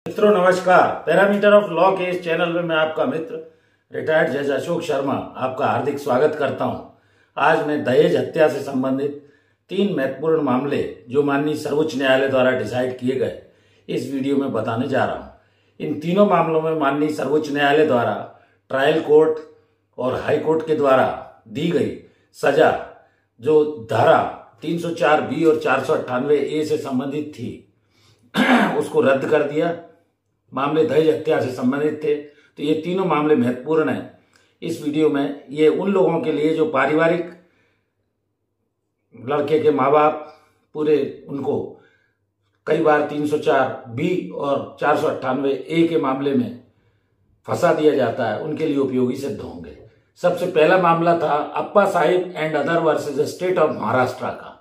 मित्रों नमस्कार। Parameter of law के इस चैनल में मैं आपका मित्र रिटायर्ड जज अशोक शर्मा आपका हार्दिक स्वागत करता हूं। आज मैं दहेज हत्या से संबंधित 3 महत्वपूर्ण मामले जो माननीय सर्वोच्च न्यायालय द्वारा डिसाइड किए गए इस वीडियो में बताने जा रहा हूं। इन तीनों मामलों में माननीय सर्वोच्च न्यायालय द्वारा ट्रायल कोर्ट और हाई कोर्ट के द्वारा दी गई सजा जो धारा 304B और 498A से संबंधित थी उसको रद्द कर दिया। मामले दहेज हत्या से संबंधित थे, तो ये तीनों मामले महत्वपूर्ण हैं। इस वीडियो में ये उन लोगों के लिए जो पारिवारिक लड़के के माँ बाप पूरे उनको कई बार 304B और 498A के मामले में फंसा दिया जाता है, उनके लिए उपयोगी सिद्ध होंगे। सबसे पहला मामला था Appa Sahib and other versus state of Maharashtra का।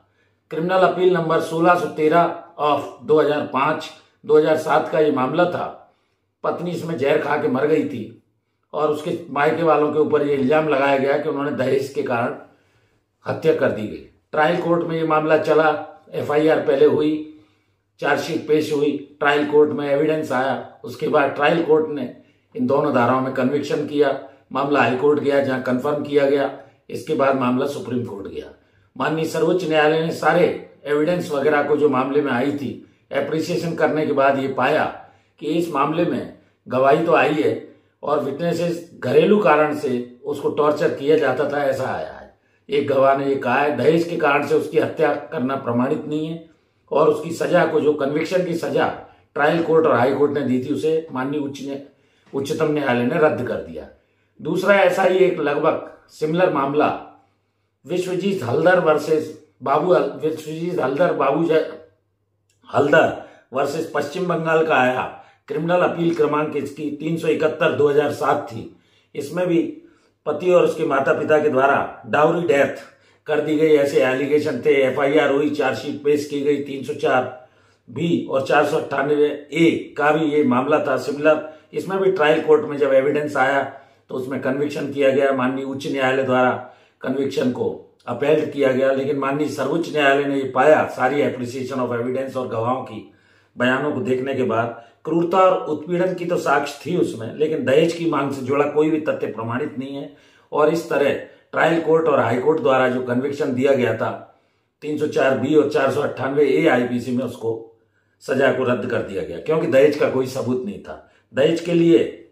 क्रिमिनल अपील नंबर 1613 ऑफ 2005-2007 का ये मामला था। पत्नी इसमें जहर खा के मर गई थी और उसके मायके वालों के ऊपर ये इल्जाम लगाया गया कि उन्होंने दहेज के कारण हत्या कर दी गई। ट्रायल कोर्ट में ये मामला चला, FIR पहले हुई, चार्जशीट पेश हुई, ट्रायल कोर्ट में एविडेंस आया, उसके बाद ट्रायल कोर्ट ने इन दोनों धाराओं में कन्विक्शन किया। मामला हाई कोर्ट गया जहां कंफर्म किया गया। इसके बाद मामला सुप्रीम कोर्ट गया। माननीय सर्वोच्च न्यायालय ने सारे एविडेंस वगैरह को जो मामले में आई थी एप्रिसिएशन करने के बाद ये पाया कि इस मामले में गवाही तो आई है और विटनेसेस घरेलू कारण से उसको टॉर्चर किया जाता था, ऐसा आया है। एक गवाह ने ये कहा है दहेज के कारण से उसकी हत्या करना प्रमाणित नहीं है और उसकी सजा को जो कन्विक्शन की सजा ट्रायल कोर्ट और हाई कोर्ट ने दी थी उसे माननीय उच्चतम न्यायालय ने रद्द कर दिया। दूसरा ऐसा ही एक लगभग सिमिलर मामला विश्वजीत हल्दर वर्सेस पश्चिम बंगाल का आया। क्रिमिनल अपील क्रमांक इसकी 371/2007 थी। इसमें भी पति और उसके माता पिता के द्वारा डाउरी डेथ कर दी गई ऐसे एलिगेशन थे। FIR हुई, चार्जशीट पेश की गई। 304B और 498A का भी ये मामला था सिमिलर। इसमें भी ट्रायल कोर्ट में जब एविडेंस आया तो उसमें कन्विक्शन किया गया। माननीय उच्च न्यायालय द्वारा कन्विक्शन को अपील किया गया, लेकिन माननीय सर्वोच्च न्यायालय ने ये पाया सारी एप्रिसिएशन ऑफ एविडेंस और गवाहों की बयानों को देखने के बाद क्रूरता और उत्पीड़न की तो साक्ष्य थी उसमें, लेकिन दहेज की मांग से जुड़ा कोई भी तथ्य प्रमाणित नहीं है। और इस तरह ट्रायल कोर्ट और हाई कोर्ट द्वारा जो कन्विक्शन दिया गया था 304B और 498A IPC में उसको सजा को रद्द कर दिया गया, क्योंकि दहेज का कोई सबूत नहीं था। दहेज के लिए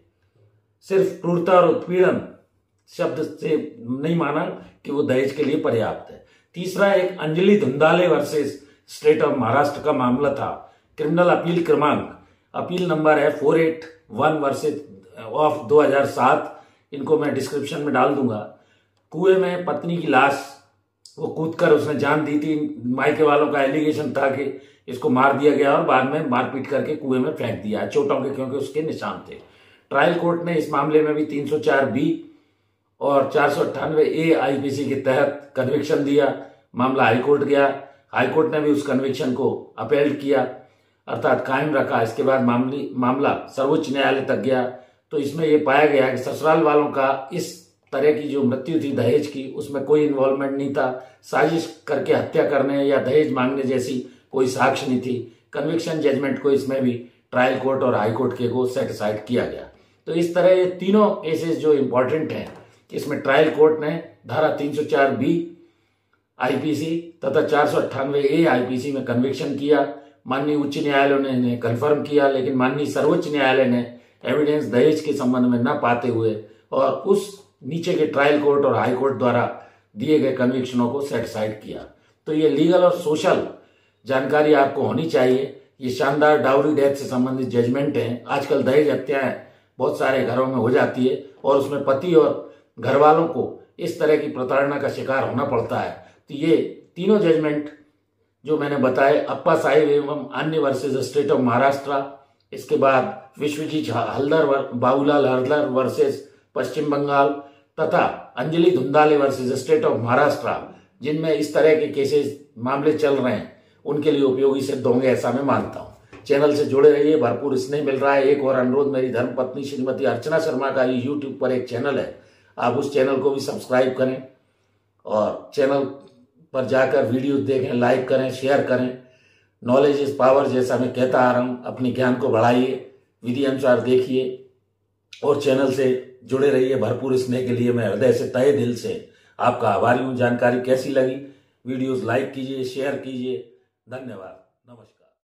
सिर्फ क्रूरता और उत्पीड़न शब्द से नहीं माना कि वो दहेज के लिए पर्याप्त है। तीसरा एक Anjali Dhundhale versus state of Maharashtra का मामला था। क्रिमिनल अपील क्रमांक अपील नंबर है 481 वर्सेस ऑफ 2007। इनको मैं डिस्क्रिप्शन में डाल दूंगा। कुएं में पत्नी की लाश वो कूदकर उसने जान दी थी। मायके वालों का एलिगेशन था कि इसको मार दिया गया और बाद में मारपीट करके कुएं में फेंक दिया चोटों के, क्योंकि उसके निशान थे। ट्रायल कोर्ट ने इस मामले में भी 304B और 498A IPC के तहत कन्विक्शन दिया। मामला हाईकोर्ट गया। हाईकोर्ट ने भी उस कन्विक्शन को अपील किया, अर्थात कायम रखा। इसके बाद मामला सर्वोच्च न्यायालय तक गया, तो इसमें यह पाया गया कि ससुराल वालों का इस तरह की जो मृत्यु थी दहेज की उसमें कोई इन्वॉल्वमेंट नहीं था। साजिश करके हत्या करने या दहेज मांगने जैसी कोई साक्ष्य नहीं थी। कन्विक्शन जजमेंट को इसमें भी ट्रायल कोर्ट और हाई कोर्ट के को सेट असाइड किया गया। तो इस तरह ये तीनों केसेस जो इंपॉर्टेंट हैं, इसमें ट्रायल कोर्ट ने धारा 304B IPC तथा 498A IPC में कन्विक्शन किया। माननीय उच्च न्यायालय ने इन्हें कन्फर्म किया, लेकिन माननीय सर्वोच्च न्यायालय ने एविडेंस दहेज के संबंध में न पाते हुए और उस नीचे के ट्रायल कोर्ट और हाई कोर्ट द्वारा दिए गए कन्विक्शनों को सेट असाइड किया। तो ये लीगल और सोशल जानकारी आपको होनी चाहिए। ये शानदार डाउरी डेथ से संबंधित जजमेंट है। आजकल दहेज हत्याएं बहुत सारे घरों में हो जाती है और उसमें पति और घर वालों को इस तरह की प्रताड़ना का शिकार होना पड़ता है। तो ये तीनों जजमेंट जो मैंने बताए, अप्पा साहिब एवं अन्य वर्सेस स्टेट ऑफ महाराष्ट्र, इसके बाद विश्वजीत बाबूलाल हल्दर वर्सेस पश्चिम बंगाल तथा Anjali Dhundhale versus state of Maharashtra, जिनमें इस तरह के केसेस मामले चल रहे हैं, उनके लिए उपयोगी सिद्ध होंगे, ऐसा मैं मानता हूं। चैनल से जुड़े रहिए, भरपूर स्नेह मिल रहा है। एक और अनुरोध, मेरी धर्मपत्नी श्रीमती अर्चना शर्मा का ये यूट्यूब पर एक चैनल है, आप उस चैनल को भी सब्सक्राइब करें और चैनल पर जाकर वीडियो देखें, लाइक करें, शेयर करें। नॉलेज इज पावर जैसा मैं कहता आ रहा हूं, अपनी ज्ञान को बढ़ाइए। विधि अनुसार देखिए और चैनल से जुड़े रहिए। भरपूर स्नेह के लिए मैं हृदय से, तहे दिल से आपका आभारी हूं। जानकारी कैसी लगी? वीडियोस लाइक कीजिए, शेयर कीजिए। धन्यवाद। नमस्कार।